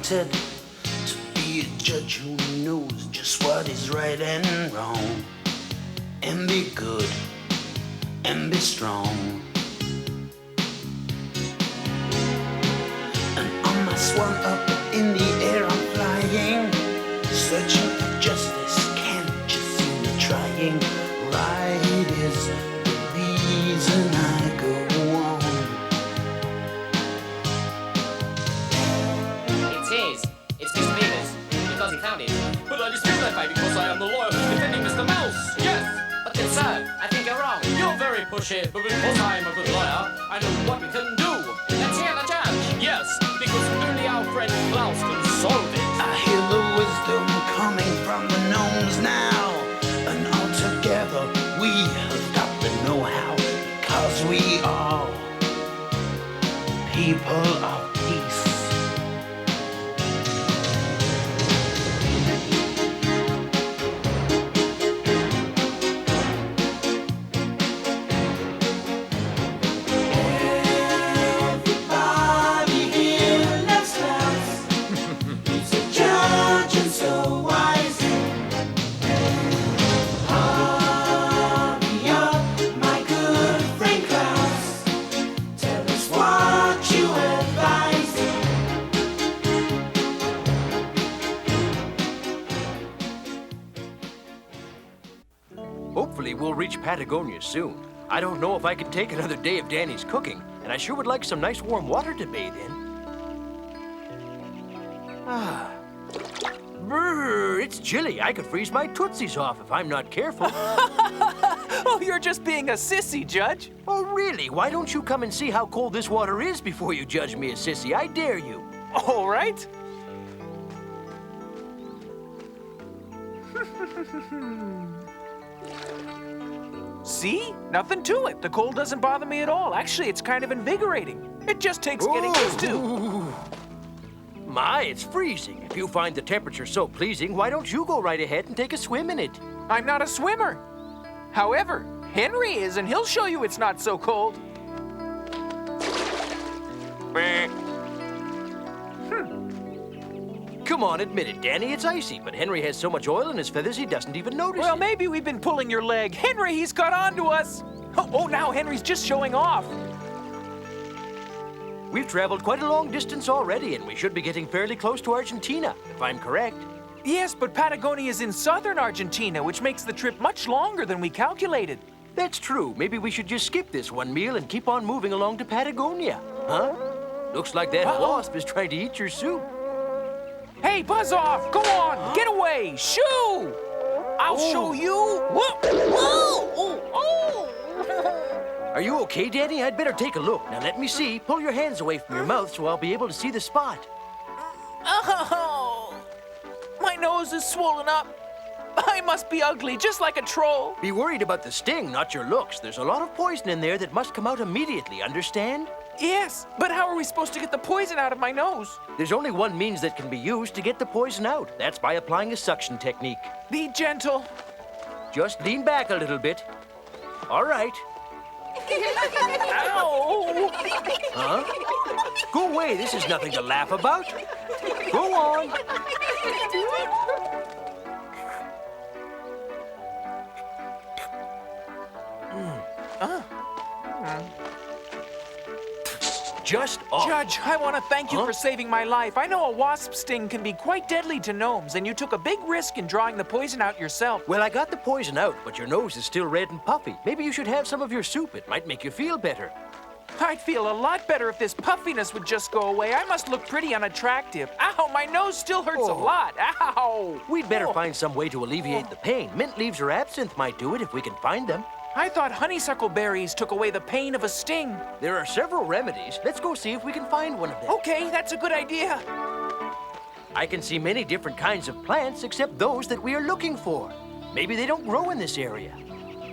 wanted to be a judge who knows just what is right and wrong, and be good and be strong. And on my swan up in the air I'm flying, searching for justice, can't you see me trying? Right is the reason I go on. It's Mr. Beavis, because he found it. But I dispute that fact because I am the lawyer who's defending Mr. Mouse. Yes. But then, sir, I think you're wrong. You're very pushy, but because I'm a good lawyer, I know what we can do. Let's hear the judge. Yes, because only our friend KLAUS can solve it. I hear the wisdom coming from the gnomes now, and all together we have got the know-how, because we are people of peace. Hopefully we'll reach Patagonia soon. I don't know if I can take another day of Danny's cooking, and I sure would like some nice warm water to bathe in. Brr, it's chilly. I could freeze my tootsies off if I'm not careful. Oh, you're just being a sissy, Judge. Oh, really? Why don't you come and see how cold this water is before you judge me a sissy? I dare you. All right. See? Nothing to it. The cold doesn't bother me at all. Actually, it's kind of invigorating. It just takes getting used to. Ooh. My, it's freezing. If you find the temperature so pleasing, why don't you go right ahead and take a swim in it? I'm not a swimmer. However, Henry is, and he'll show you it's not so cold. Come on, admit it, Danny. It's icy, but Henry has so much oil in his feathers he doesn't even notice Well, it. maybe we've been pulling your leg. Henry, he's caught on to us. Oh, now Henry's just showing off. We've traveled quite a long distance already, and we should be getting fairly close to Argentina, if I'm correct. Yes, but Patagonia is in southern Argentina, which makes the trip much longer than we calculated. That's true. Maybe we should just skip this one meal and keep on moving along to Patagonia. Huh? Looks like that wasp is trying to eat your soup. Hey, buzz off! Go on! Get away! Shoo! I'll show you! Are you okay, Danny? I'd better take a look. Now let me see. Pull your hands away from your mouth so I'll be able to see the spot. Oh, my nose is swollen up. I must be ugly, just like a troll. Be worried about the sting, not your looks. There's a lot of poison in there that must come out immediately, understand? Yes, but how are we supposed to get the poison out of my nose? There's only one means that can be used to get the poison out. That's by applying a suction technique. Be gentle. Just lean back a little bit. All right. Ow! Huh? Go away. This is nothing to laugh about. Go on. Just off. Judge, I want to thank you for saving my life. I know a wasp sting can be quite deadly to gnomes, and you took a big risk in drawing the poison out yourself. Well, I got the poison out, but your nose is still red and puffy. Maybe you should have some of your soup. It might make you feel better. I'd feel a lot better if this puffiness would just go away. I must look pretty unattractive. Ow, my nose still hurts a lot. Ow! We'd better find some way to alleviate the pain. Mint leaves or absinthe might do it if we can find them. I thought honeysuckle berries took away the pain of a sting. There are several remedies. Let's go see if we can find one of them. Okay, that's a good idea. I can see many different kinds of plants except those that we are looking for. Maybe they don't grow in this area.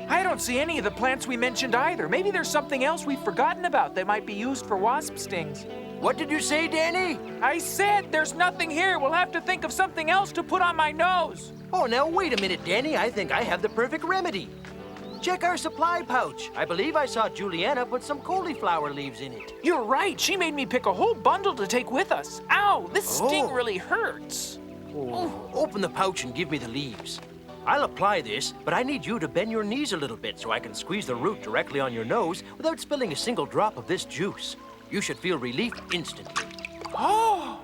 I don't see any of the plants we mentioned either. Maybe there's something else we've forgotten about that might be used for wasp stings. What did you say, Danny? I said there's nothing here. We'll have to think of something else to put on my nose. Oh, now wait a minute, Danny. I think I have the perfect remedy. Check our supply pouch. I believe I saw Juliana put some cauliflower leaves in it. You're right. She made me pick a whole bundle to take with us. Ow, this sting Oh. really hurts. Open the pouch and give me the leaves. I'll apply this, but I need you to bend your knees a little bit so I can squeeze the root directly on your nose without spilling a single drop of this juice. You should feel relief instantly. Oh,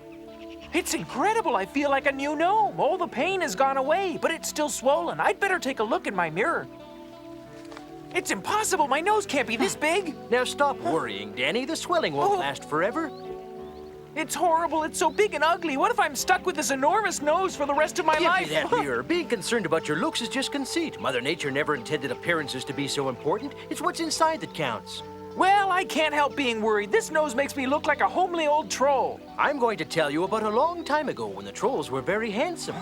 it's incredible. I feel like a new gnome. All the pain has gone away, but it's still swollen. I'd better take a look in my mirror. It's impossible. My nose can't be this big. Now stop worrying, Danny. The swelling won't last forever. It's horrible. It's so big and ugly. What if I'm stuck with this enormous nose for the rest of my Give life? me that mirror. Being concerned about your looks is just conceit. Mother Nature never intended appearances to be so important. It's what's inside that counts. Well, I can't help being worried. This nose makes me look like a homely old troll. I'm going to tell you about a long time ago when the trolls were very handsome.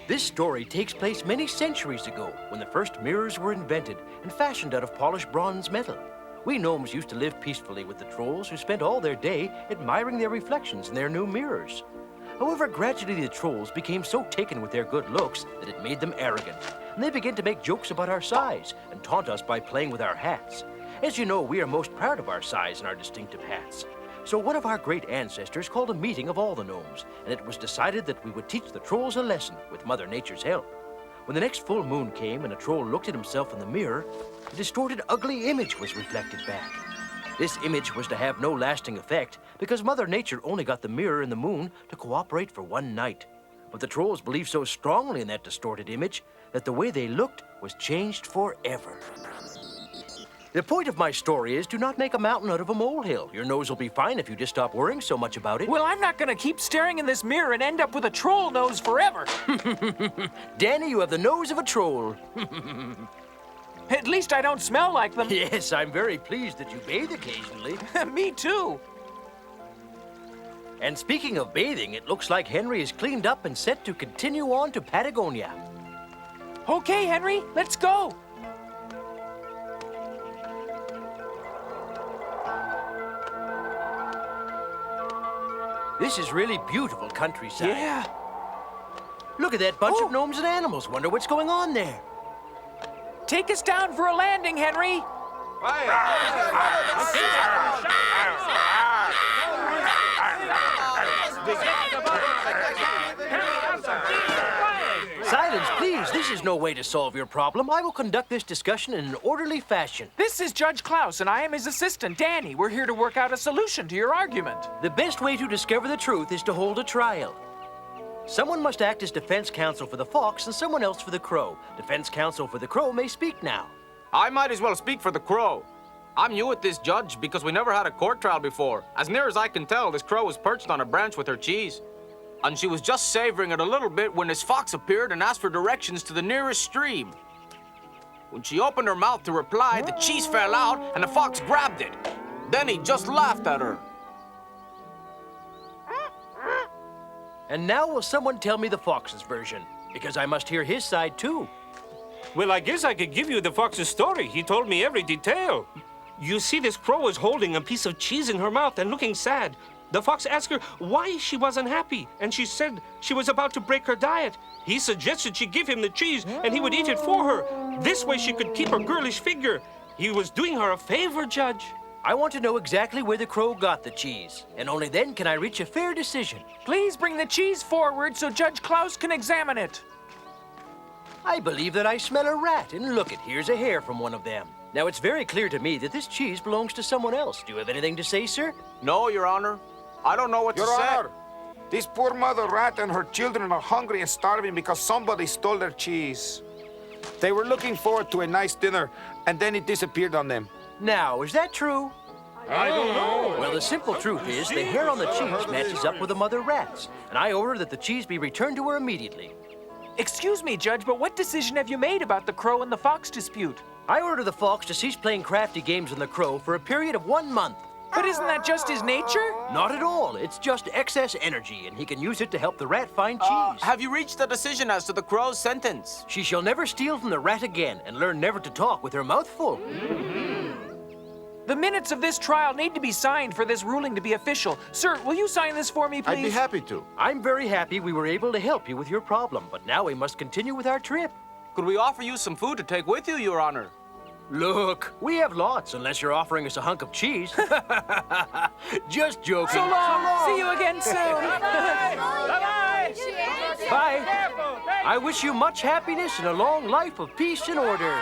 This story takes place many centuries ago when the first mirrors were invented and fashioned out of polished bronze metal. We gnomes used to live peacefully with the trolls who spent all their day admiring their reflections in their new mirrors. However, gradually the trolls became so taken with their good looks that it made them arrogant, and they began to make jokes about our size and taunt us by playing with our hats. As you know, we are most proud of our size and our distinctive hats. So one of our great ancestors called a meeting of all the gnomes, and it was decided that we would teach the trolls a lesson with Mother Nature's help. When the next full moon came and a troll looked at himself in the mirror, a distorted, ugly image was reflected back. This image was to have no lasting effect because Mother Nature only got the mirror and the moon to cooperate for one night. But the trolls believed so strongly in that distorted image that the way they looked was changed forever. The point of my story is do not make a mountain out of a molehill. Your nose will be fine if you just stop worrying so much about it. Well, I'm not going to keep staring in this mirror and end up with a troll nose forever. Danny, you have the nose of a troll. At least I don't smell like them. Yes, I'm very pleased that you bathe occasionally. Me too. And speaking of bathing, it looks like Henry is cleaned up and set to continue on to Patagonia. Okay, Henry, let's go. This is really beautiful countryside. Yeah. Look at that bunch of gnomes and animals. Wonder what's going on there. Take us down for a landing, Henry. Silence, please. This is no way to solve your problem. I will conduct this discussion in an orderly fashion. This is Judge KLAUS, and I am his assistant, Danny. We're here to work out a solution to your argument. The best way to discover the truth is to hold a trial. Someone must act as defense counsel for the fox and someone else for the crow. Defense counsel for the crow may speak now. I might as well speak for the crow. I'm new at this, Judge, because we never had a court trial before. As near as I can tell, this crow was perched on a branch with her cheese. And she was just savoring it a little bit when this fox appeared and asked for directions to the nearest stream. When she opened her mouth to reply, the cheese fell out and the fox grabbed it. Then he just laughed at her. And now will someone tell me the fox's version? Because I must hear his side too. Well, I guess I could give you the fox's story. He told me every detail. You see, this crow was holding a piece of cheese in her mouth and looking sad. The fox asked her why she wasn't happy, and she said she was about to break her diet. He suggested she give him the cheese, and he would eat it for her. This way she could keep her girlish figure. He was doing her a favor, Judge. I want to know exactly where the crow got the cheese, and only then can I reach a fair decision. Please bring the cheese forward so Judge KLAUS can examine it. I believe that I smell a rat, and look here's a hair from one of them. Now, it's very clear to me that this cheese belongs to someone else. Do you have anything to say, sir? No, Your Honor. I don't know what to Your say. Honor, this poor mother rat and her children are hungry and starving because somebody stole their cheese. They were looking forward to a nice dinner, and then it disappeared on them. Now, is that true? I don't know. Well, the simple truth is the hair on the cheese matches up with the mother rat's, and I order that the cheese be returned to her immediately. Excuse me, Judge, but what decision have you made about the crow and the fox dispute? I order the fox to cease playing crafty games on the crow for a period of 1 month. But isn't that just his nature? Not at all. It's just excess energy, and he can use it to help the rat find cheese. Have you reached a decision as to the crow's sentence? She shall never steal from the rat again and learn never to talk with her mouth full. The minutes of this trial need to be signed for this ruling to be official. Sir, will you sign this for me, please? I'd be happy to. I'm very happy we were able to help you with your problem, but now we must continue with our trip. Could we offer you some food to take with you, Your Honor? Look, we have lots, unless you're offering us a hunk of cheese. Just joking. So long. See you again soon. Bye-bye! Bye. Careful! Thank I wish you much happiness and a long life of peace and order.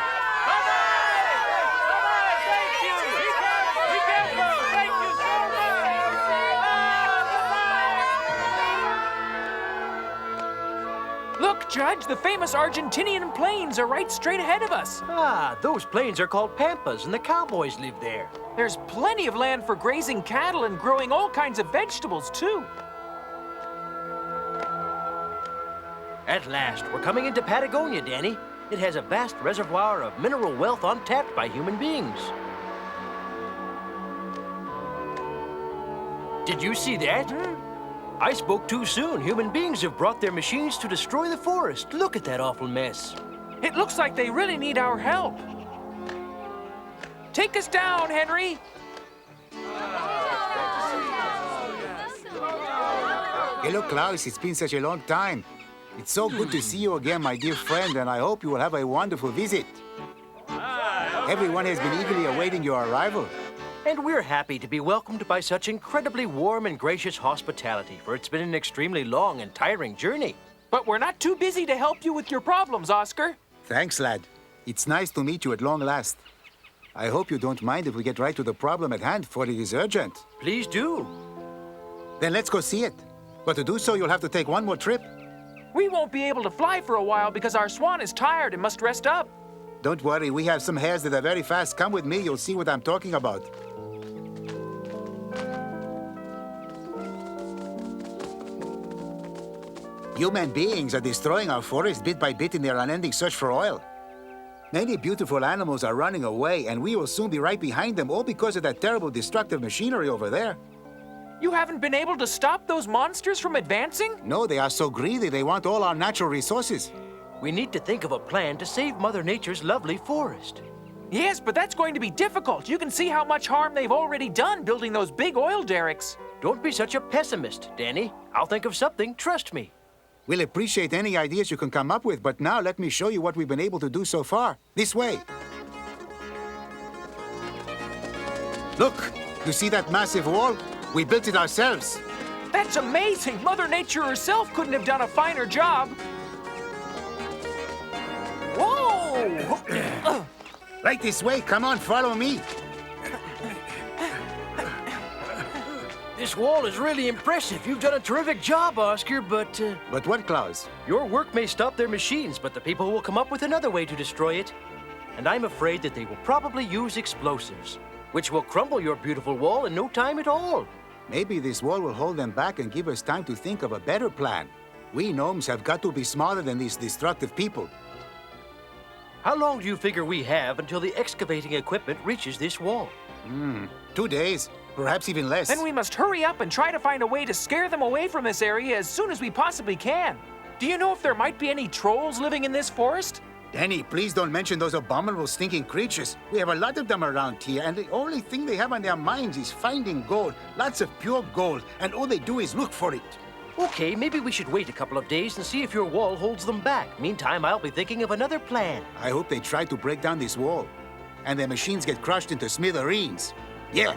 Thank you! Be careful! Thank you so much! Look, Judge, the famous Argentinian plains are right straight ahead of us. Ah, those plains are called pampas, and the cowboys live there. There's plenty of land for grazing cattle and growing all kinds of vegetables, too. At last, we're coming into Patagonia, Danny. It has a vast reservoir of mineral wealth untapped by human beings. Did you see that? I spoke too soon. Human beings have brought their machines to destroy the forest. Look at that awful mess. It looks like they really need our help. Take us down, Henry. Hello, Klaus. It's been such a long time. It's so good to see you again, my dear friend, and I hope you will have a wonderful visit. Everyone has been eagerly awaiting your arrival. And we're happy to be welcomed by such incredibly warm and gracious hospitality, for it's been an extremely long and tiring journey. But we're not too busy to help you with your problems, Oscar. Thanks, lad. It's nice to meet you at long last. I hope you don't mind if we get right to the problem at hand, for it is urgent. Please do. Then let's go see it. But to do so, you'll have to take one more trip. We won't be able to fly for a while because our swan is tired and must rest up. Don't worry, we have some hares that are very fast. Come with me, you'll see what I'm talking about. Human beings are destroying our forest bit by bit in their unending search for oil. Many beautiful animals are running away, and we will soon be right behind them, all because of that terrible destructive machinery over there. You haven't been able to stop those monsters from advancing? No, they are so greedy, they want all our natural resources. We need to think of a plan to save Mother Nature's lovely forest. Yes, but that's going to be difficult. You can see how much harm they've already done building those big oil derricks. Don't be such a pessimist, Danny. I'll think of something, trust me. We'll appreciate any ideas you can come up with, but now let me show you what we've been able to do so far. This way. Look, you see that massive wall? We built it ourselves. That's amazing. Mother Nature herself couldn't have done a finer job. Whoa! Right this way. Come on, follow me. This wall is really impressive. You've done a terrific job, Oscar, but... But what, Klaus? Your work may stop their machines, but the people will come up with another way to destroy it. And I'm afraid that they will probably use explosives, which will crumble your beautiful wall in no time at all. Maybe this wall will hold them back and give us time to think of a better plan. We gnomes have got to be smarter than these destructive people. How long do you figure we have until the excavating equipment reaches this wall? 2 days, perhaps even less. Then we must hurry up and try to find a way to scare them away from this area as soon as we possibly can. Do you know if there might be any trolls living in this forest? Danny, please don't mention those abominable stinking creatures. We have a lot of them around here, and the only thing they have on their minds is finding gold. Lots of pure gold, and all they do is look for it. Okay, maybe we should wait a couple of days and see if your wall holds them back. Meantime, I'll be thinking of another plan. I hope they try to break down this wall, and their machines get crushed into smithereens. Yeah.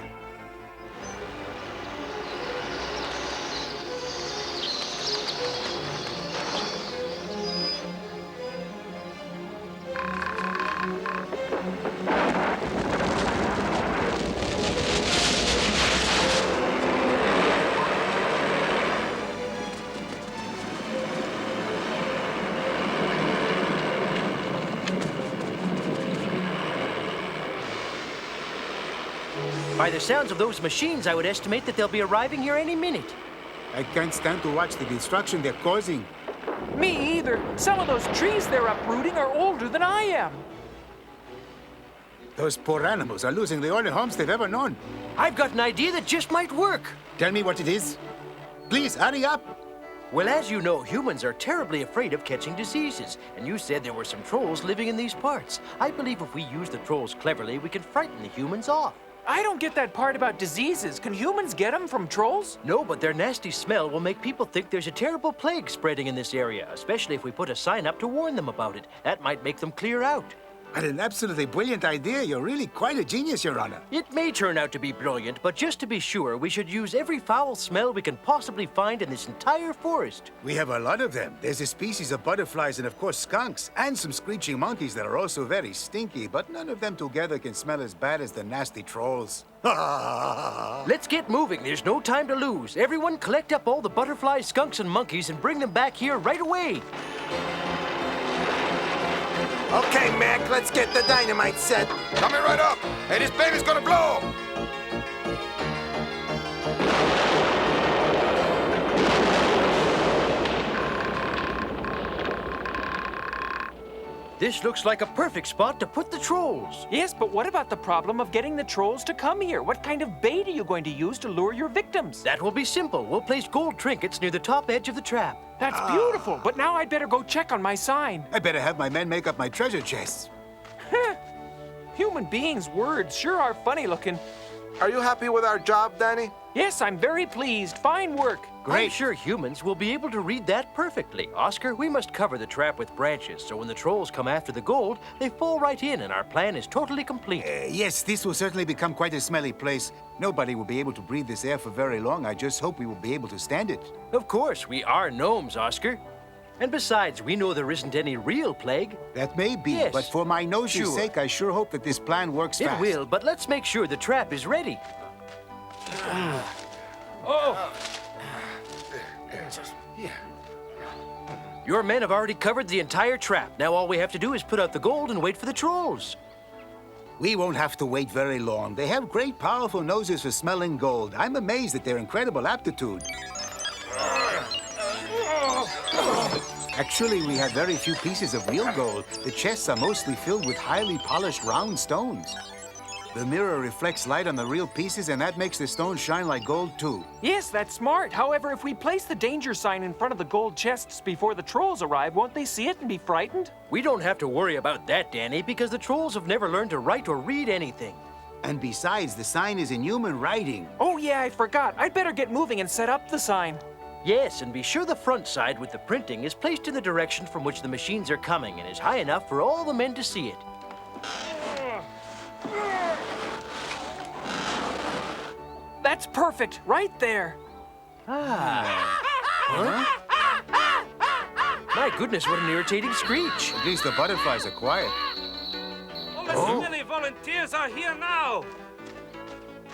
By the sounds of those machines, I would estimate that they'll be arriving here any minute. I can't stand to watch the destruction they're causing. Me either. Some of those trees they're uprooting are older than I am. Those poor animals are losing the only homes they've ever known. I've got an idea that just might work. Tell me what it is. Please, hurry up. Well, as you know, humans are terribly afraid of catching diseases, and you said there were some trolls living in these parts. I believe if we use the trolls cleverly, we can frighten the humans off. I don't get that part about diseases. Can humans get them from trolls? No, but their nasty smell will make people think there's a terrible plague spreading in this area, especially if we put a sign up to warn them about it. That might make them clear out. What an absolutely brilliant idea. You're really quite a genius, Your Honor. It may turn out to be brilliant, but just to be sure, we should use every foul smell we can possibly find in this entire forest. We have a lot of them. There's a species of butterflies and, of course, skunks, and some screeching monkeys that are also very stinky, but none of them together can smell as bad as the nasty trolls. Let's get moving. There's no time to lose. Everyone collect up all the butterflies, skunks, and monkeys and bring them back here right away. Okay, Mac, let's get the dynamite set. Coming right up. Hey, this baby's gonna blow. This looks like a perfect spot to put the trolls. Yes, but what about the problem of getting the trolls to come here? What kind of bait are you going to use to lure your victims? That will be simple. We'll place gold trinkets near the top edge of the trap. That's beautiful, but now I'd better go check on my sign. I better have my men make up my treasure chests. Human beings' words sure are funny looking. Are you happy with our job, Danny? Yes, I'm very pleased. Fine work. I'm sure humans will be able to read that perfectly. Oscar, we must cover the trap with branches, so when the trolls come after the gold, they fall right in and our plan is totally complete. Yes, this will certainly become quite a smelly place. Nobody will be able to breathe this air for very long. I just hope we will be able to stand it. Of course, we are gnomes, Oscar. And besides, we know there isn't any real plague. That may be, Yes. but for my nose's Sure. sake, I sure hope that this plan works It fast. will, but let's make sure the trap is ready. Your men have already covered the entire trap. Now all we have to do is put out the gold and wait for the trolls. We won't have to wait very long. They have great, powerful noses for smelling gold. I'm amazed at their incredible aptitude. Actually, we have very few pieces of real gold. The chests are mostly filled with highly polished round stones. The mirror reflects light on the real pieces, and that makes the stones shine like gold, too. Yes, that's smart. However, if we place the danger sign in front of the gold chests before the trolls arrive, won't they see it and be frightened? We don't have to worry about that, Danny, because the trolls have never learned to write or read anything. And besides, the sign is in human writing. Oh, yeah, I forgot. I'd better get moving and set up the sign. Yes, and be sure the front side with the printing is placed in the direction from which the machines are coming and is high enough for all the men to see it. That's perfect, right there. Huh? My goodness, what an irritating screech. At least the butterflies are quiet. All the many volunteers are here now.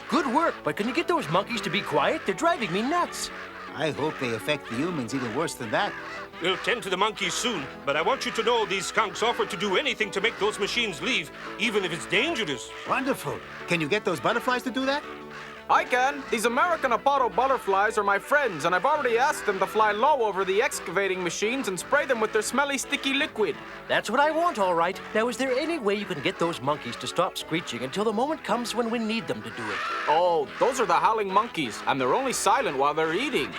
Good work, but can you get those monkeys to be quiet? They're driving me nuts. I hope they affect the humans even worse than that. We'll tend to the monkeys soon, but I want you to know these skunks offered to do anything to make those machines leave, even if it's dangerous. Wonderful. Can you get those butterflies to do that? I can. These American Apollo butterflies are my friends, and I've already asked them to fly low over the excavating machines and spray them with their smelly, sticky liquid. That's what I want, all right. Now, is there any way you can get those monkeys to stop screeching until the moment comes when we need them to do it? Oh, those are the howling monkeys, and they're only silent while they're eating.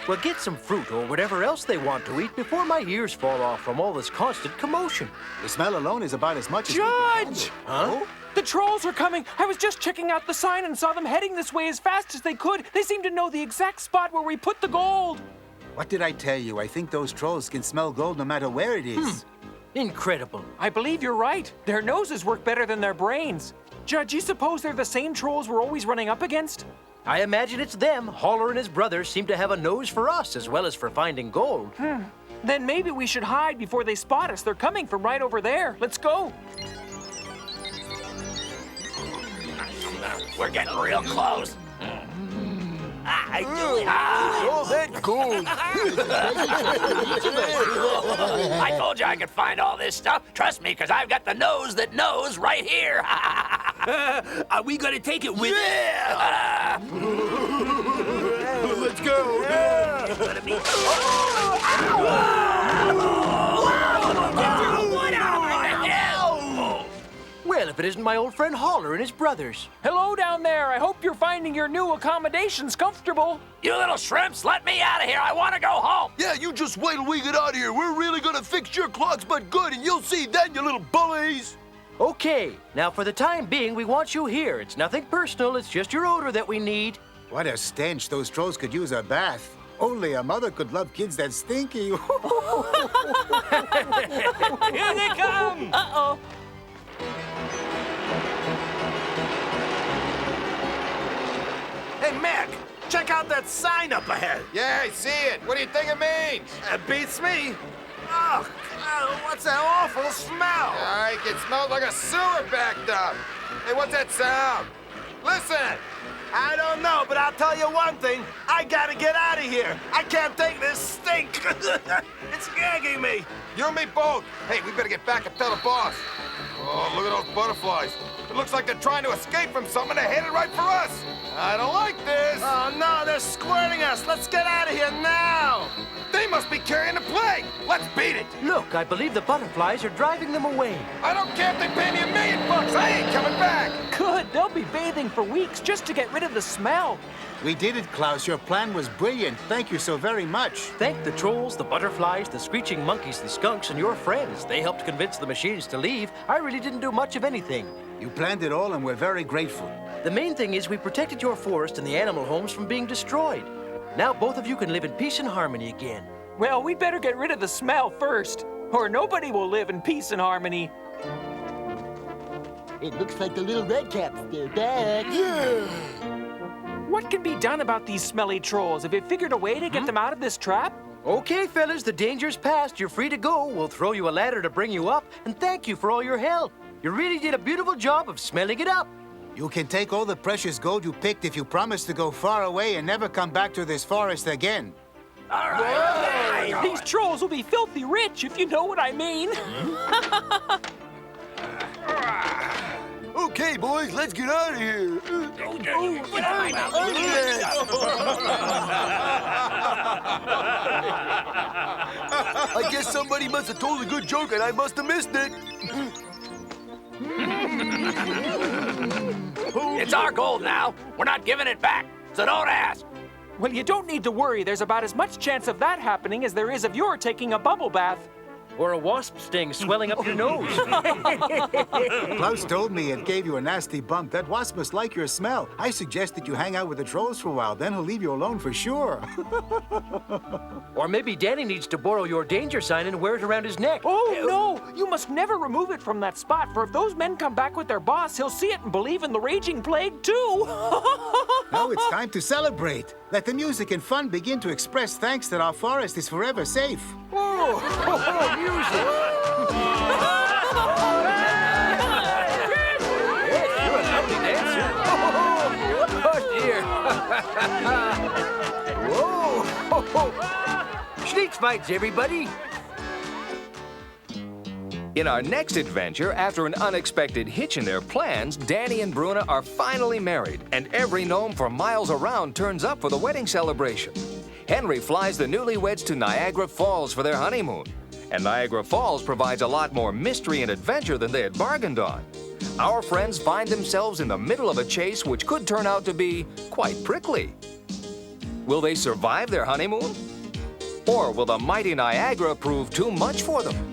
Well, get some fruit or whatever else they want to eat before my ears fall off from all this constant commotion. The smell alone is about as much as we can Judge! handle. Huh? The trolls are coming. I was just checking out the sign and saw them heading this way as fast as they could. They seem to know the exact spot where we put the gold. What did I tell you? I think those trolls can smell gold no matter where it is. Incredible. I believe you're right. Their noses work better than their brains. Judge, you suppose they're the same trolls we're always running up against? I imagine it's them. Holler and his brothers seem to have a nose for us as well as for finding gold. Then maybe we should hide before they spot us. They're coming from right over there. Let's go. We're getting real close. Oh, that gold. I told you I could find all this stuff. Trust me, because I've got the nose that knows right here. Are we gonna take it with Yeah. Let's go. It's gonna be... What out hell? Well, if it isn't my old friend Holler and his brothers. Hello down there. I hope you're finding your new accommodations comfortable. You little shrimps, let me out of here. I want to go home. Yeah, you just wait till we get out of here. We're really gonna fix your clocks but good, and you'll see then, you little bullies. Okay, now for the time being, we want you here. It's nothing personal, it's just your odor that we need. What a stench. Those trolls could use a bath. Only a mother could love kids that stinky. Here they come! Uh-oh. Hey, Mac, check out that sign up ahead. Yeah, I see it. What do you think it means? It beats me. Oh, what's that awful smell? Ike, it smells like a sewer backed up. Hey, what's that sound? Listen. I don't know, but I'll tell you one thing. I gotta get out of here. I can't take this stink. It's gagging me. You and me both. Hey, we better get back and tell the boss. Oh, look at those butterflies. It looks like they're trying to escape from something. They're headed right for us. I don't like this. Oh, no, they're squirting us. Let's get out of here now. They must be carrying the plague. Let's beat it. Look, I believe the butterflies are driving them away. I don't care if they pay me $1 million. I ain't coming back. Good. They'll be bathing for weeks just to get rid of the smell. We did it, Klaus. Your plan was brilliant. Thank you so very much. Thank the trolls, the butterflies, the screeching monkeys, the skunks, and your friends. They helped convince the machines to leave. I really didn't do much of anything. You planned it all, and we're very grateful. The main thing is we protected your forest and the animal homes from being destroyed. Now both of you can live in peace and harmony again. Well, we'd better get rid of the smell first, or nobody will live in peace and harmony. It looks like the little redcaps. They're back. Yeah. What can be done about these smelly trolls? Have you figured a way to get them out of this trap? Okay, fellas, the danger's past. You're free to go. We'll throw you a ladder to bring you up, and thank you for all your help. You really did a beautiful job of smelling it up. You can take all the precious gold you picked if you promise to go far away and never come back to this forest again. All right. These trolls will be filthy rich, if you know what I mean. Okay, boys, let's get out of here. I guess somebody must have told a good joke and I must have missed it. It's our gold now. We're not giving it back, so don't ask. Well, you don't need to worry. There's about as much chance of that happening as there is of your taking a bubble bath. Or a wasp sting swelling up your nose. Klaus told me it gave you a nasty bump. That wasp must like your smell. I suggested you hang out with the trolls for a while, then he'll leave you alone for sure. Or maybe Danny needs to borrow your danger sign and wear it around his neck. Oh, no! You must never remove it from that spot, for if those men come back with their boss, he'll see it and believe in the raging plague, too! Now it's time to celebrate. Let the music and fun begin to express thanks that our forest is forever safe. Music! Yes, you're a lovely dancer. Oh, dear. Whoa! Schneeks fights, everybody! In our next adventure, after an unexpected hitch in their plans, Danny and Bruna are finally married, and every gnome for miles around turns up for the wedding celebration. Henry flies the newlyweds to Niagara Falls for their honeymoon, and Niagara Falls provides a lot more mystery and adventure than they had bargained on. Our friends find themselves in the middle of a chase which could turn out to be quite prickly. Will they survive their honeymoon? Or will the mighty Niagara prove too much for them?